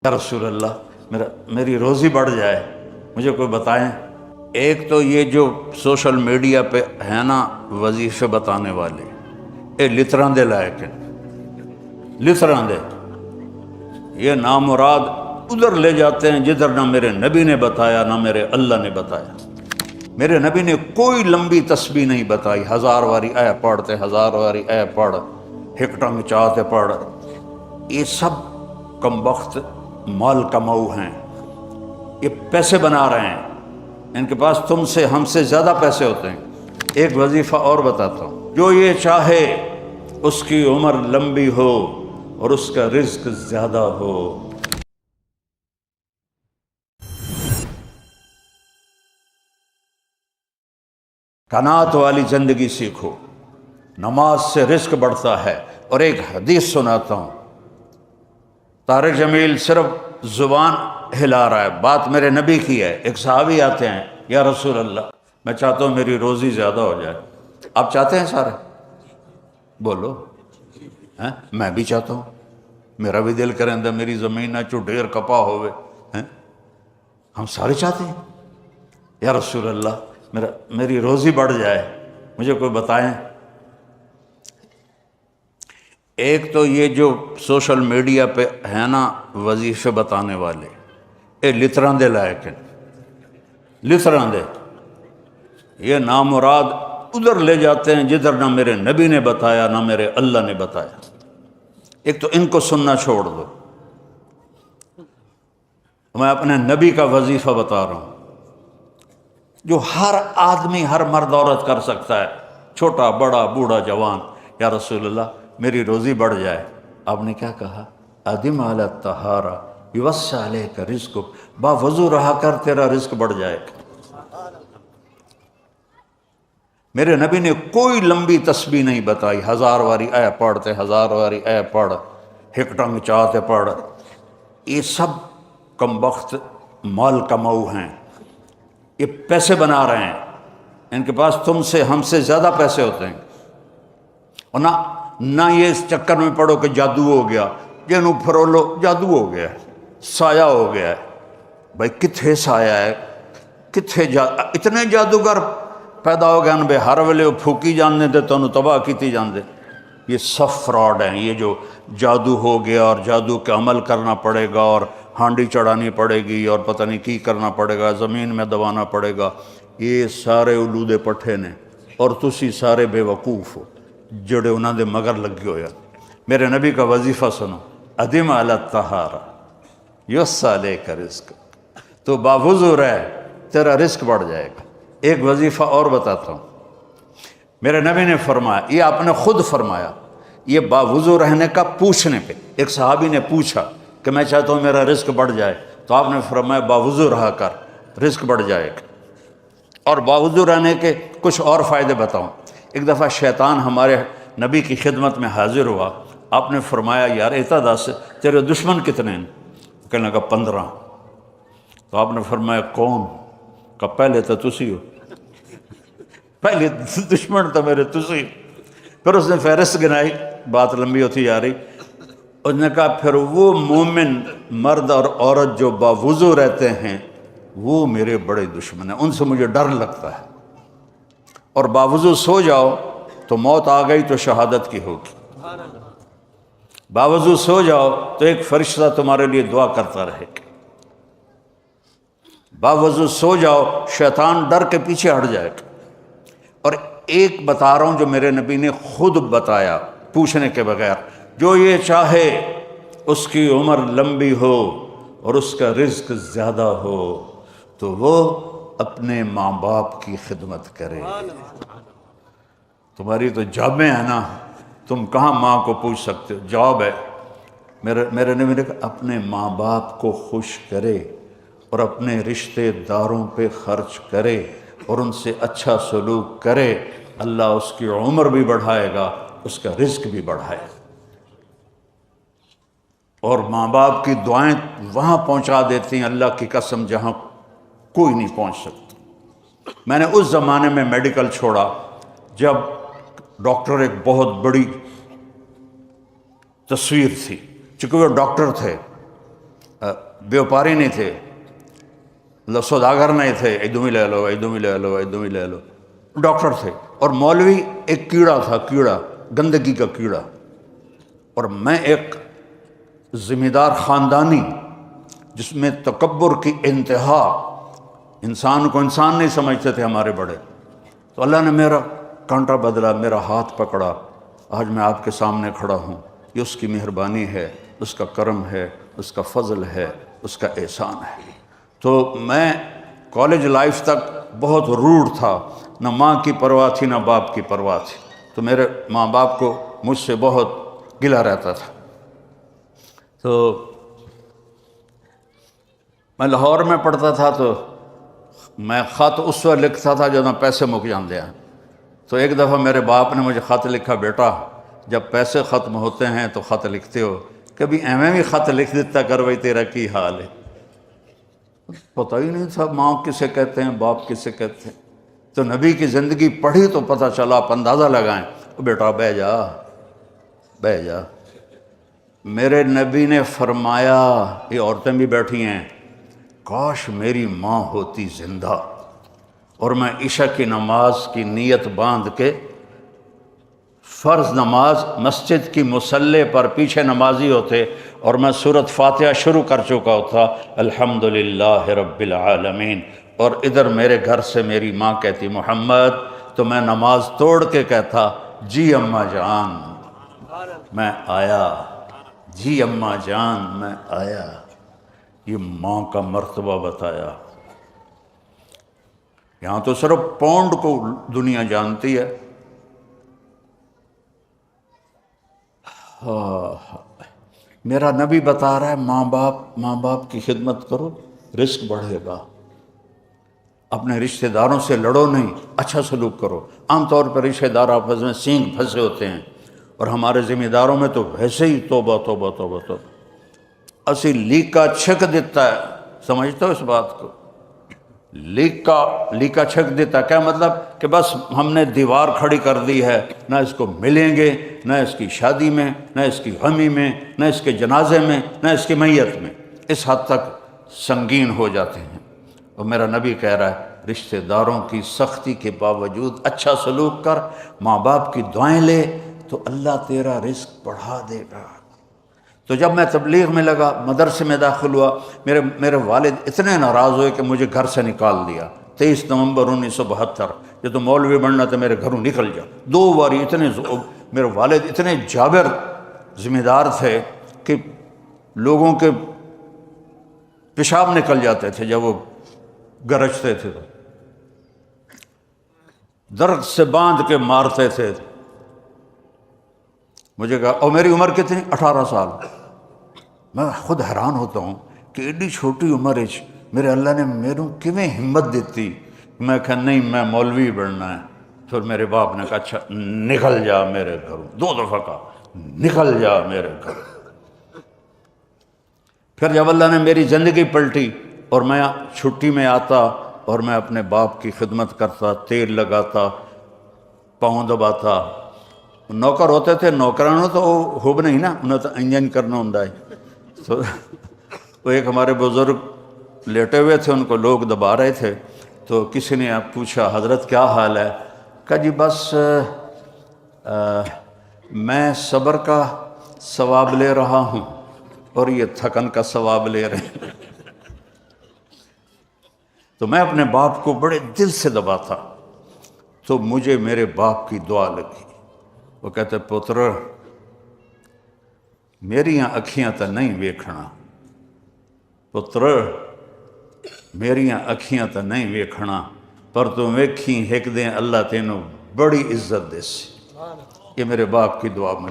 یا رسول اللہ میری روزی بڑھ جائے، مجھے کوئی بتائیں۔ ایک تو یہ جو سوشل میڈیا پہ ہے نا وظیفے بتانے والے، اے لتراں دے لائق ہیں، لتراں دے، یہ نامراد ادھر لے جاتے ہیں جدھر نہ میرے نبی نے بتایا نہ میرے اللہ نے بتایا۔ میرے نبی نے کوئی لمبی تسبیح نہیں بتائی، 1000 واری اے پڑھتے، 1000 واری اے پڑھ، ہکٹاں چاہتے پڑھ۔ یہ سب کم وقت مال کماؤ ہیں، یہ پیسے بنا رہے ہیں، ان کے پاس تم سے ہم سے زیادہ پیسے ہوتے ہیں۔ ایک وظیفہ اور بتاتا ہوں، جو یہ چاہے اس کی عمر لمبی ہو اور اس کا رزق زیادہ ہو۔ قناعت والی زندگی سیکھو، نماز سے رزق بڑھتا ہے۔ اور ایک حدیث سناتا ہوں، طارق جمیل صرف زبان ہلا رہا ہے، بات میرے نبی کی ہے۔ ایک صحابی آتے ہیں، یا رسول اللہ میں چاہتا ہوں میری روزی زیادہ ہو جائے۔ آپ چاہتے ہیں سارے؟ بولو، ہیں؟ میں بھی چاہتا ہوں، میرا بھی دل کریں دا میری زمین نہ چو ڈھیر کپا ہوئے، ہیں؟ ہم سارے چاہتے ہیں۔ یا رسول اللہ میری روزی بڑھ جائے، مجھے کوئی بتائیں۔ ایک تو یہ جو سوشل میڈیا پہ ہے نا وظیفے بتانے والے، اے لتراں دے لائق ہیں، لتراں دے، یہ نامراد ادھر لے جاتے ہیں جدھر نہ میرے نبی نے بتایا نہ میرے اللہ نے بتایا۔ ایک تو ان کو سننا چھوڑ دو، میں اپنے نبی کا وظیفہ بتا رہا ہوں جو ہر آدمی، ہر مرد عورت کر سکتا ہے، چھوٹا بڑا بوڑھا جوان۔ یا رسول اللہ میری روزی بڑھ جائے۔ آپ نے کیا کہا؟ ادم علی الطہارہ یوسع علیک رزقک، با وضو رہا کر تیرا رزق بڑھ جائے گا۔ میرے نبی نے کوئی لمبی تسبیح نہیں بتائی، 1000 واری اے پڑھتے، 1000 واری اے پڑھ، ہکٹاں چاہتے پڑھ۔ یہ سب کم وقت مال کماؤ ہیں، یہ پیسے بنا رہے ہیں، ان کے پاس تم سے ہم سے زیادہ پیسے ہوتے ہیں۔ اور نہ یہ اس چکر میں پڑو کہ جادو ہو گیا، جنوں پھرولو جادو ہو گیا ہے، سایہ ہو گیا ہے۔ بھائی کتھے سایہ ہے، کتھے اتنے جادوگر پیدا ہو گئے ان بے ہر ویلے وہ پھوکی جاننے دے تو انہوں تباہ کیتی جاندے۔ یہ سب فراڈ ہیں، یہ جو جادو ہو گیا اور جادو کے عمل کرنا پڑے گا اور ہانڈی چڑھانی پڑے گی اور پتہ نہیں کی کرنا پڑے گا، زمین میں دبانا پڑے گا، یہ سارے اولودے پٹھے نے، اور تسی سارے بے وقوف ہو جڑے انہاں دے مگر لگے ہویا۔ میرے نبی کا وظیفہ سنو، ادم علی الطہارہ یوسع علیک رزق، تو باوضو رہ تیرا رزق بڑھ جائے گا۔ ایک وظیفہ اور بتاتا ہوں، میرے نبی نے فرمایا، یہ آپ نے خود فرمایا، یہ باوضو رہنے کا پوچھنے پہ ایک صحابی نے پوچھا کہ میں چاہتا ہوں میرا رزق بڑھ جائے، تو آپ نے فرمایا باوضو رہا کر رزق بڑھ جائے گا۔ اور باوضو رہنے کے کچھ اور فائدے بتاؤں۔ ایک دفعہ شیطان ہمارے نبی کی خدمت میں حاضر ہوا، آپ نے فرمایا یار اعتداد سے تیرے دشمن کتنے ہیں؟ کہنے لگا 15۔ تو آپ نے فرمایا کون؟ کہ پہلے تو تسی ہو، پہلے دشمن تو میرے تسی۔ پھر اس نے فہرست گنائی، بات لمبی ہوتی جا رہی۔ اس نے کہا پھر وہ مومن مرد اور عورت جو باوضو رہتے ہیں وہ میرے بڑے دشمن ہیں، ان سے مجھے ڈر لگتا ہے۔ اور باوضو سو جاؤ تو موت آ گئی تو شہادت کی ہوگی، باوضو سو جاؤ تو ایک فرشتہ تمہارے لیے دعا کرتا رہے گا، باوضو سو جاؤ شیطان ڈر کے پیچھے ہٹ جائے گا۔ اور ایک بتا رہا ہوں جو میرے نبی نے خود بتایا پوچھنے کے بغیر، جو یہ چاہے اس کی عمر لمبی ہو اور اس کا رزق زیادہ ہو تو وہ اپنے ماں باپ کی خدمت کرے۔ تمہاری تو جابیں ہیں نا، تم کہاں ماں کو پوچھ سکتے ہو، جاب ہے۔ میرے نبی نے کہا اپنے ماں باپ کو خوش کرے اور اپنے رشتہ داروں پہ خرچ کرے اور ان سے اچھا سلوک کرے، اللہ اس کی عمر بھی بڑھائے گا، اس کا رزق بھی بڑھائے گا۔ اور ماں باپ کی دعائیں وہاں پہنچا دیتی ہیں اللہ کی قسم جہاں کوئی نہیں پہنچ سکتا۔ میں نے اس زمانے میں میڈیکل چھوڑا جب ڈاکٹر ایک بہت بڑی تصویر تھی، چونکہ وہ ڈاکٹر تھے بیوپاری نہیں تھے، سوداگر نہیں تھے، ادھم ہی لے لو ادھم ہی لے لو ادھم ہی لے لو، ڈاکٹر تھے۔ اور مولوی ایک کیڑا تھا، کیڑا، گندگی کا کیڑا، اور میں ایک ذمہ دار خاندانی جس میں تکبر کی انتہا، انسان کو انسان نہیں سمجھتے تھے ہمارے بڑے۔ تو اللہ نے میرا کانٹا بدلا، میرا ہاتھ پکڑا، آج میں آپ کے سامنے کھڑا ہوں۔ یہ اس کی مہربانی ہے، اس کا کرم ہے، اس کا فضل ہے، اس کا احسان ہے۔ تو میں کالج لائف تک بہت روڈ تھا، نہ ماں کی پرواہ تھی نہ باپ کی پرواہ تھی، تو میرے ماں باپ کو مجھ سے بہت گلہ رہتا تھا۔ تو میں لاہور میں پڑھتا تھا، تو میں خط اس وقت لکھتا تھا جب پیسے مک جاندے ہیں۔ تو ایک دفعہ میرے باپ نے مجھے خط لکھا، بیٹا جب پیسے ختم ہوتے ہیں تو خط لکھتے ہو، کبھی ایویں بھی خط لکھ دیتا کر بھائی تیرا کی حال ہے۔ پتہ ہی نہیں تھا ماں کسے کہتے ہیں، باپ کسے کہتے ہیں۔ تو نبی کی زندگی پڑھی تو پتہ چلا، آپ اندازہ لگائیں۔ بیٹا بہ جا بہ جا۔ میرے نبی نے فرمایا، یہ عورتیں بھی بیٹھی ہیں، کاش میری ماں ہوتی زندہ اور میں عشاء کی نماز کی نیت باندھ کے فرض نماز مسجد کی مصلی پر پیچھے نمازی ہوتے اور میں سورۃ فاتحہ شروع کر چکا ہوتا، الحمدللہ رب العالمین، اور ادھر میرے گھر سے میری ماں کہتی محمد، تو میں نماز توڑ کے کہتا جی اماں جان میں آیا، جی اماں جان میں آیا۔ یہ ماں کا مرتبہ بتایا۔ یہاں تو صرف پونڈ کو دنیا جانتی ہے۔ میرا نبی بتا رہا ہے ماں باپ کی خدمت کرو، رزق بڑھے گا۔ اپنے رشتہ داروں سے لڑو نہیں، اچھا سلوک کرو۔ عام طور پر رشتہ دار آپس میں سینگ پھنسے ہوتے ہیں، اور ہمارے ذمہ داروں میں تو ویسے ہی توبہ توبہ توبہ توبہ، اسی لیکا چھک دیتا ہے۔ سمجھتے ہو اس بات کو؟ لیکا چھک دیتا، کیا مطلب؟ کہ بس ہم نے دیوار کھڑی کر دی ہے، نہ اس کو ملیں گے، نہ اس کی شادی میں، نہ اس کی غمی میں، نہ اس کے جنازے میں، نہ اس کی میت میں۔ اس حد تک سنگین ہو جاتے ہیں۔ اور میرا نبی کہہ رہا ہے رشتہ داروں کی سختی کے باوجود اچھا سلوک کر، ماں باپ کی دعائیں لے، تو اللہ تیرا رزق بڑھا دے گا۔ تو جب میں تبلیغ میں لگا، مدرسے میں داخل ہوا، میرے والد اتنے ناراض ہوئے کہ مجھے گھر سے نکال دیا۔ 23 نومبر 1972، یہ تو مولوی بننا تو میرے گھروں نکل جا۔ 2 باری میرے والد اتنے جابر ذمہ دار تھے کہ لوگوں کے پیشاب نکل جاتے تھے جب وہ گرجتے تھے، تو درخت سے باندھ کے مارتے تھے۔ مجھے کہا، اور میری عمر کتنی؟ 18 سال۔ میں خود حیران ہوتا ہوں کہ ایڈی چھوٹی عمر میرے اللہ نے میروں کیویں ہمت دیتی۔ میں کہا نہیں میں مولوی بننا ہے۔ پھر میرے باپ نے کہا اچھا نکل جا میرے گھروں، 2 دفعہ کہا نکل جا میرے گھروں۔ پھر جب اللہ نے میری زندگی پلٹی اور میں چھٹی میں آتا اور میں اپنے باپ کی خدمت کرتا، تیل لگاتا، پاؤں دباتا۔ نوکر ہوتے تھے، نوکرانوں تو خوب نہیں نا، انہیں تو انجن کرنا ہوں۔ تو وہ ایک ہمارے بزرگ لیٹے ہوئے تھے، ان کو لوگ دبا رہے تھے، تو کسی نے پوچھا حضرت کیا حال ہے؟ کہا جی بس میں صبر کا ثواب لے رہا ہوں اور یہ تھکن کا ثواب لے رہے ہیں۔ تو میں اپنے باپ کو بڑے دل سے دباتا، تو مجھے میرے باپ کی دعا لگی۔ وہ کہتے پتر میریاں اکھیاں تا نہیں ویکھنا، پتر میریاں اکھیاں تا نہیں ویکھنا، پر تو ویکھی ایک دن اللہ تینوں بڑی عزت دے سی۔ یہ میرے باپ کی دعا مجھے